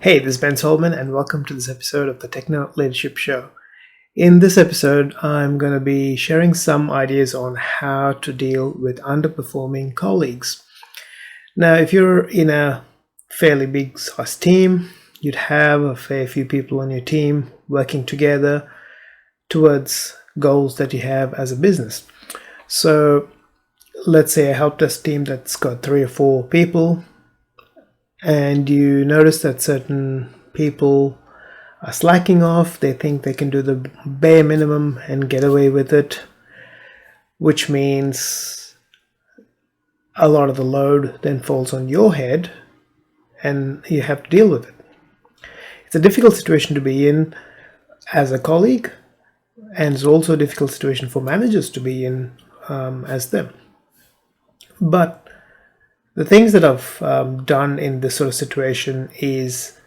Hey, this is Ben Solomon, and welcome to this episode of the Techno Leadership Show. In this episode, I'm going to be sharing some ideas on how to deal with underperforming colleagues. Now, if you're in a fairly big size team, you'd have a fair few people on your team working together towards goals that you have as a business. So, let's say a help desk team that's got 3 or 4 people, and you notice that certain people are slacking off. They think they can do the bare minimum and get away with it, which means a lot of the load then falls on your head and you have to deal with it. It's a difficult situation to be in as a colleague, and it's also a difficult situation for managers to be in as them. But the things that I've done in this sort of situation is,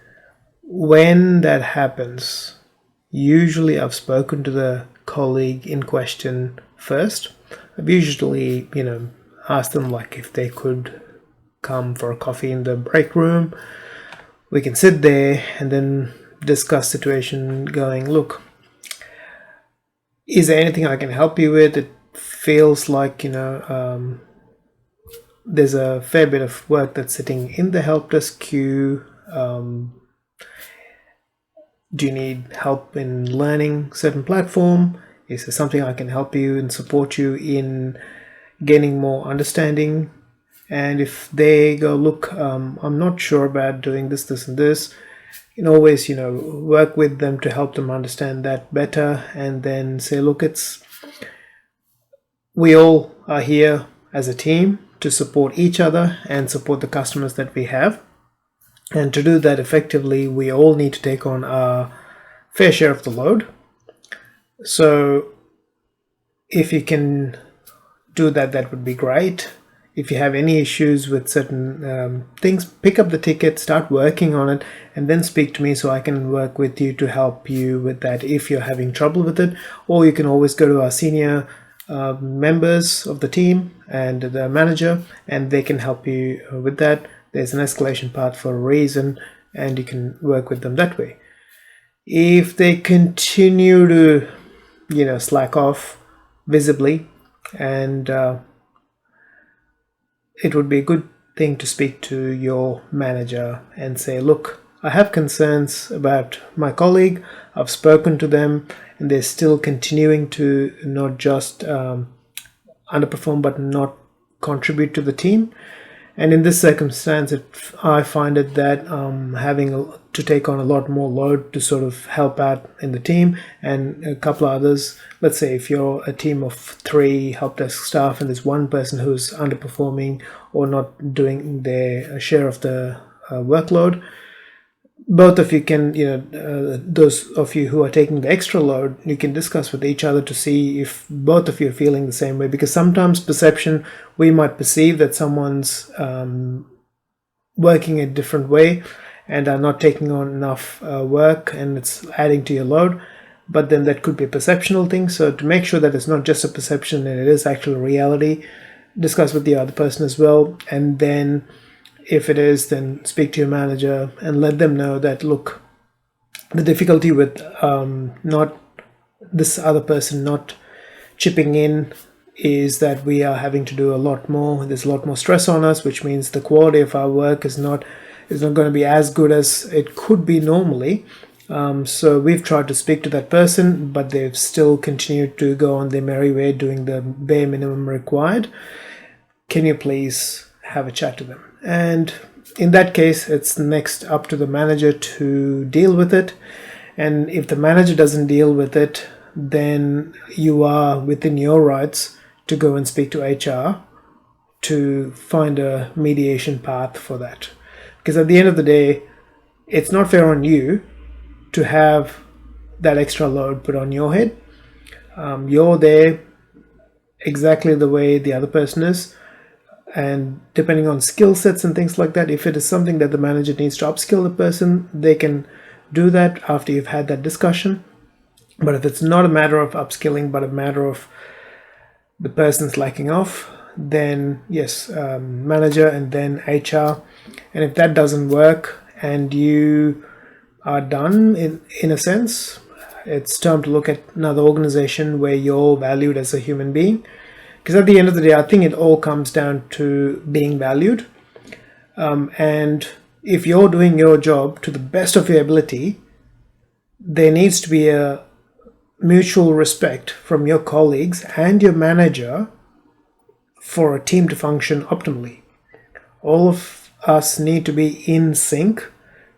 when that happens, usually I've spoken to the colleague in question first. I've usually, asked them like if they could come for a coffee in the break room. We can sit there and then discuss situation going, look, is there anything I can help you with? It feels like, there's a fair bit of work that's sitting in the help desk queue. Do you need help in learning certain platform? Is there something I can help you and support you in gaining more understanding? And if they go, look, I'm not sure about doing this, and this, you can always, work with them to help them understand that better, and then say, look, we all are here as a team to support each other and support the customers that we have. And to do that effectively, we all need to take on our fair share of the load. So if you can do that, that would be great. If you have any issues with certain things, pick up the ticket, start working on it, and then speak to me so I can work with you to help you with that if you're having trouble with it. Or you can always go to our senior members of the team and the manager, and they can help you with that. There's an escalation path for a reason, and you can work with them that way. If they continue to slack off visibly, and it would be a good thing to speak to your manager and say, look, I have concerns about my colleague. I've spoken to them and they're still continuing to not just underperform but not contribute to the team. And in this circumstance, I find it that having to take on a lot more load to sort of help out in the team, and a couple of others. Let's say if you're a team of 3 help desk staff and there's one person who's underperforming or not doing their share of the workload, both of you can, those of you who are taking the extra load, you can discuss with each other to see if both of you are feeling the same way. Because sometimes perception, we might perceive that someone's working a different way and are not taking on enough work, and it's adding to your load. But then that could be a perceptional thing. So to make sure that it's not just a perception and it is actual reality, discuss with the other person as well. And then if it is, then speak to your manager and let them know that, look, the difficulty with not this other person not chipping in is that we are having to do a lot more. There's a lot more stress on us, which means the quality of our work is not going to be as good as it could be normally. So we've tried to speak to that person, but they've still continued to go on their merry way doing the bare minimum required. Can you please have a chat to them? And in that case, it's next up to the manager to deal with it. And if the manager doesn't deal with it, then you are within your rights to go and speak to HR to find a mediation path for that. Because at the end of the day, it's not fair on you to have that extra load put on your head. You're there exactly the way the other person is. And depending on skill sets and things like that, if it is something that the manager needs to upskill the person, they can do that after you've had that discussion. But if it's not a matter of upskilling, but a matter of the person slacking off, then yes, manager and then HR. And if that doesn't work and you are done in a sense, it's time to look at another organization where you're valued as a human being. Because at the end of the day, I think it all comes down to being valued. And if you're doing your job to the best of your ability, there needs to be a mutual respect from your colleagues and your manager for a team to function optimally. All of us need to be in sync,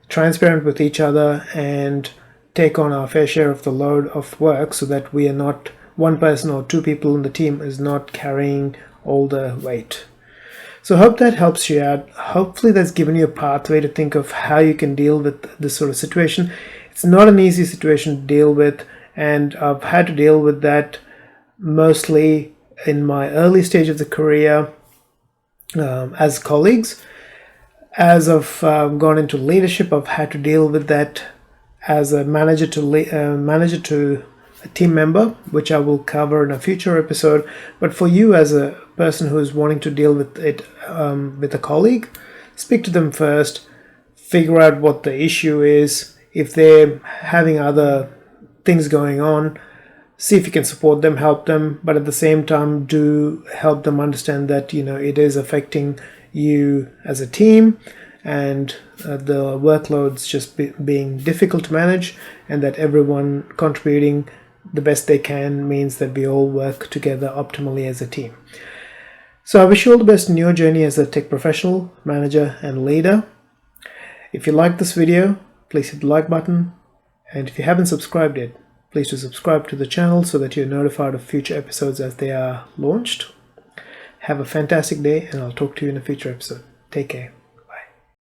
transparent with each other, and take on our fair share of the load of work so that we are not one person or two people in the team is not carrying all the weight. So I hope that helps you out. Hopefully that's given you a pathway to think of how you can deal with this sort of situation. It's not an easy situation to deal with, and I've had to deal with that mostly in my early stage of the career as colleagues. As I've gone into leadership, I've had to deal with that as a manager to a team member, which I will cover in a future episode. But for you as a person who is wanting to deal with it with a colleague, speak to them first, figure out what the issue is. If they're having other things going on, see if you can support them, help them, but at the same time do help them understand that it is affecting you as a team, and the workload's just being difficult to manage, and that everyone contributing the best they can means that we all work together optimally as a team. So I wish you all the best in your journey as a tech professional, manager, and leader. If you like this video, please hit the like button, and if you haven't subscribed yet, please do subscribe to the channel so that you're notified of future episodes as they are launched. Have a fantastic day, and I'll talk to you in a future episode. Take care.